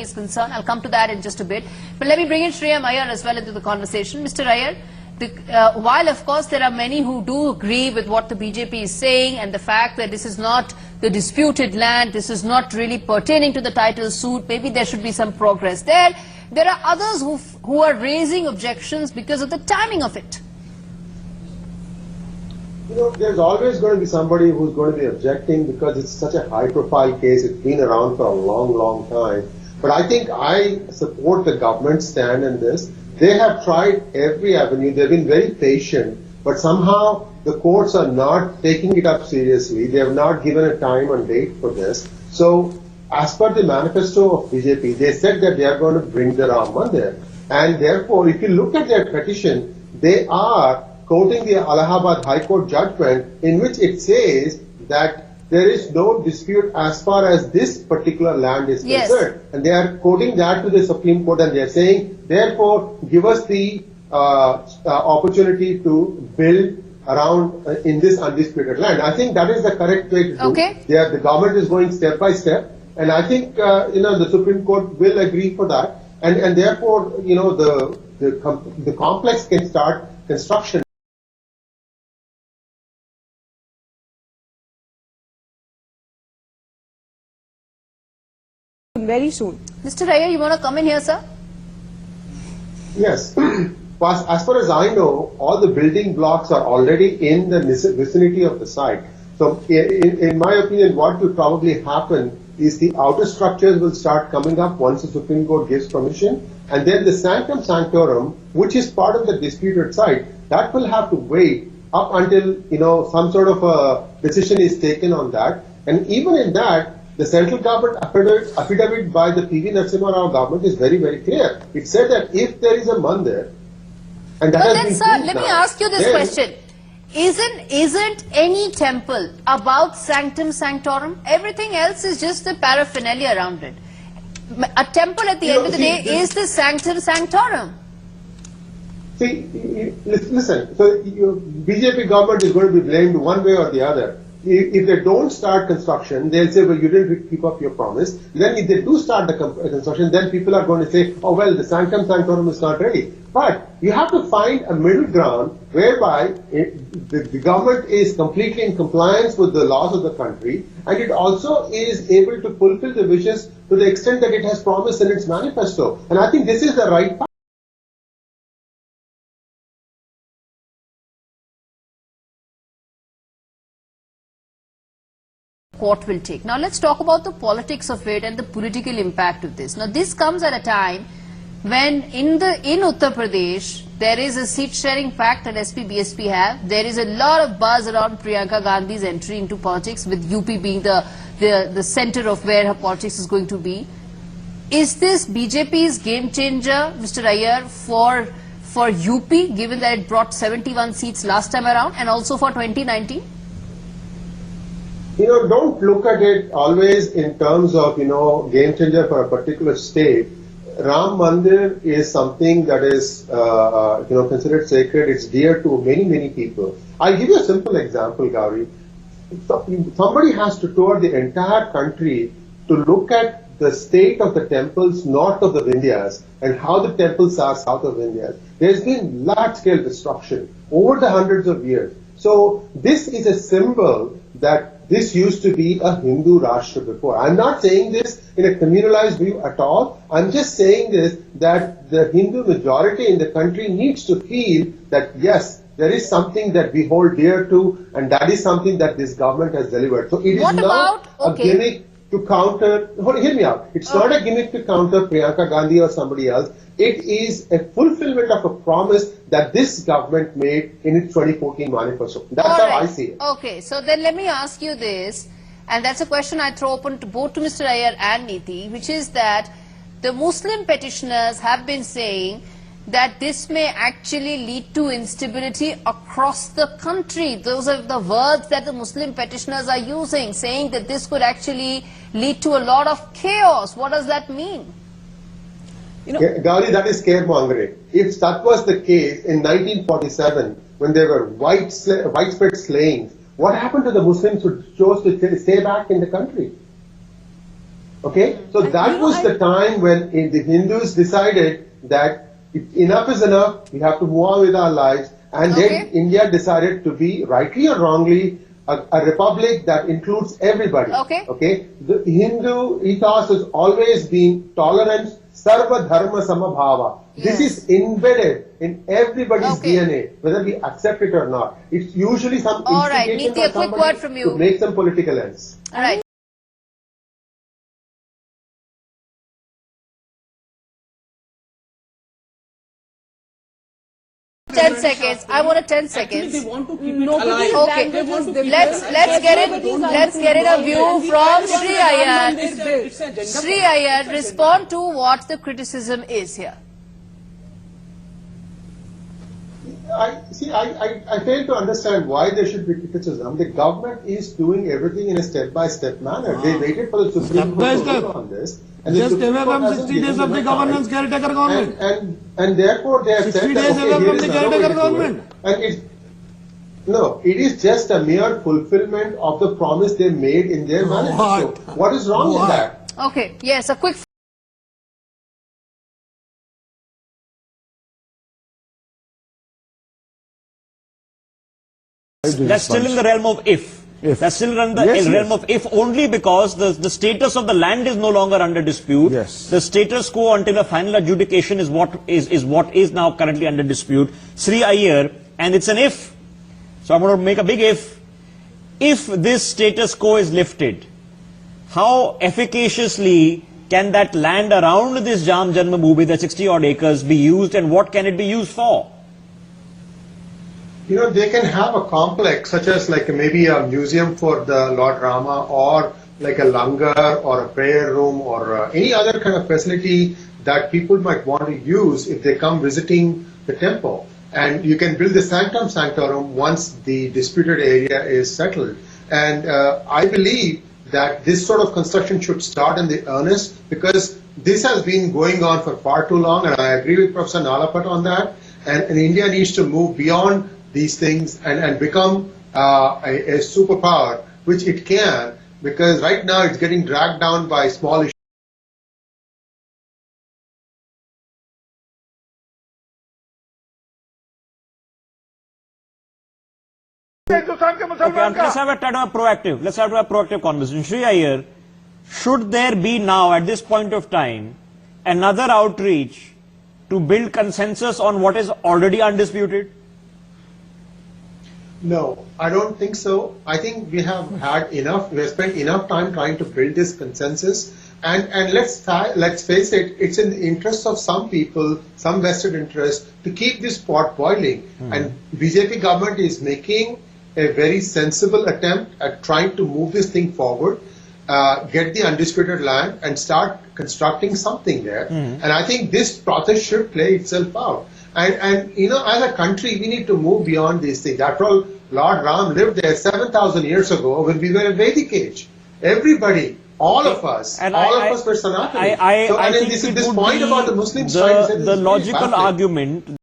is concerned. I'll come to that in just a bit. But let me bring in Shreya Iyer as well into the conversation. Mr. Iyer, while of course there are many who do agree with what the BJP is saying and the fact that this is not the disputed land, this is not really pertaining to the title suit, maybe there should be some progress there. There are others who are raising objections because of the timing of it. You know, there's always going to be somebody who's going to be objecting because it's such a high-profile case. It's been around for a long, long time. But I think I support the government's stand in this. They have tried every avenue. They've been very patient. But somehow the courts are not taking it up seriously. They have not given a time and date for this. So as per the manifesto of BJP, they said that they are going to bring the Ram Mandir. And therefore, if you look at their petition, they are quoting the Allahabad High Court judgment in which it says that there is no dispute as far as this particular land is concerned. And they are quoting that to the Supreme Court and they are saying, therefore, give us the opportunity to build around in this undisputed land. I think that is the correct way to do. Okay. The government is going step by step. And I think, the Supreme Court will agree for that. And therefore, the complex can start construction very soon. Mr. Iyer, you want to come in here, sir? Yes. As far as I know, all the building blocks are already in the vicinity of the site. So in my opinion, what will probably happen is the outer structures will start coming up once the Supreme Court gives permission. And then the sanctum sanctorum, which is part of the disputed site, that will have to wait up until, some sort of a decision is taken on that. And even in that, the central government affidavit by the PV Narasimha Rao government is very, very clear. It said that if there is a mandir, and that but has then, been sir, let me ask you this question. Isn't any temple about sanctum sanctorum? Everything else is just the paraphernalia around it. A temple at the end of the day is the sanctum sanctorum. See, listen, so BJP government is going to be blamed one way or the other. If they don't start construction, they'll say, well, you didn't keep up your promise. Then if they do start the construction, then people are going to say, oh, well, the sanctum sanctorum is not ready. But you have to find a middle ground whereby the government is completely in compliance with the laws of the country, and it also is able to fulfill the wishes to the extent that it has promised in its manifesto. And I think this is the right path. Court will take. Now let's talk about the politics of it and the political impact of this. Now this comes at a time when in Uttar Pradesh there is a seat sharing pact that SP-BSP have. There is a lot of buzz around Priyanka Gandhi's entry into politics, with UP being the center of where her politics is going to be. Is this BJP's game changer, Mr. Iyer, for UP, given that it brought 71 seats last time around, and also for 2019? Don't look at it always in terms of, game changer for a particular state. Ram Mandir is something that is, considered sacred. It's dear to many, many people. I'll give you a simple example, Gauri. Somebody has to tour the entire country to look at the state of the temples north of the Vindhyas and how the temples are south of Vindhyas. There's been large-scale destruction over the hundreds of years. So this is a symbol that this used to be a Hindu Rashtra before. I'm not saying this in a communalized view at all. I'm just saying this, that the Hindu majority in the country needs to feel that, yes, there is something that we hold dear to, and that is something that this government has delivered. So it is not a gimmick to counter, hear me out. It's not a gimmick to counter Priyanka Gandhi or somebody else. It is a fulfillment of a promise that this government made in its 2014 manifesto. That's how I see it. Okay, so then let me ask you this, and that's a question I throw open to both to Mr. Iyer and Niti, which is that the Muslim petitioners have been saying that this may actually lead to instability across the country. Those are the words that the Muslim petitioners are using, saying that this could actually lead to a lot of chaos. What does that mean? Gauri, that is scaremongering. If that was the case in 1947, when there were widespread slayings, what happened to the Muslims who chose to stay back in the country? Okay, so that was the time when the Hindus decided that enough is enough, we have to move on with our lives, and then India decided to be, rightly or wrongly, a republic that includes everybody. Okay, the Hindu ethos has always been tolerance, sarva dharma samabhava. This is embedded in everybody's DNA, whether we accept it or not. It's usually some instigation Niti, a quick word from you to make some political ends. All right. 10 seconds. I want 10 seconds. They want to keep it alive. Okay, let's get it a view from Sri Iyer. Sri Iyer, respond to what the criticism is here. I fail to understand why there should be criticism. The government is doing everything in a step-by-step manner. They waited for the Supreme Court to rule on this. And just away from 60 days of the governance caretaker government. And therefore they have said that, okay, here is another way to do it. And it is just a mere fulfillment of the promise they made in their manifesto. What is wrong with that? Okay, yes, a quick. That's still in the realm of if. That's still in the realm of if, only because the status of the land is no longer under dispute. The status quo until a final adjudication is what is now currently under dispute. Sri Iyer, and it's an if. So I'm going to make a big if. If this status quo is lifted, how efficaciously can that land around this Ram Janmabhoomi, the 60 odd acres, be used, and what can it be used for? You know, they can have a complex such as like maybe a museum for the Lord Rama, or like a langar or a prayer room, or any other kind of facility that people might want to use if they come visiting the temple. And you can build the sanctum sanctorum once the disputed area is settled. And I believe that this sort of construction should start in the earnest, because this has been going on for far too long, and I agree with Professor Nalapat on that. And India needs to move beyond these things and become a superpower, which it can, because right now it's getting dragged down by small issues. Okay, let's have a proactive conversation. Sri Iyer, should there be now at this point of time another outreach to build consensus on what is already undisputed? No, I don't think so. I think we have had enough. We have spent enough time trying to build this consensus, and let's face it. It's in the interest of some people, some vested interest, to keep this pot boiling. And BJP government is making a very sensible attempt at trying to move this thing forward, get the undisputed land, and start constructing something there. And I think this process should play itself out. And you know, as a country, we need to move beyond these things. After all, Lord Ram lived there 7,000 years ago when we were a Vedic age. Everybody, all of us, were Sanatani. I think this point about the Muslims, the logical argument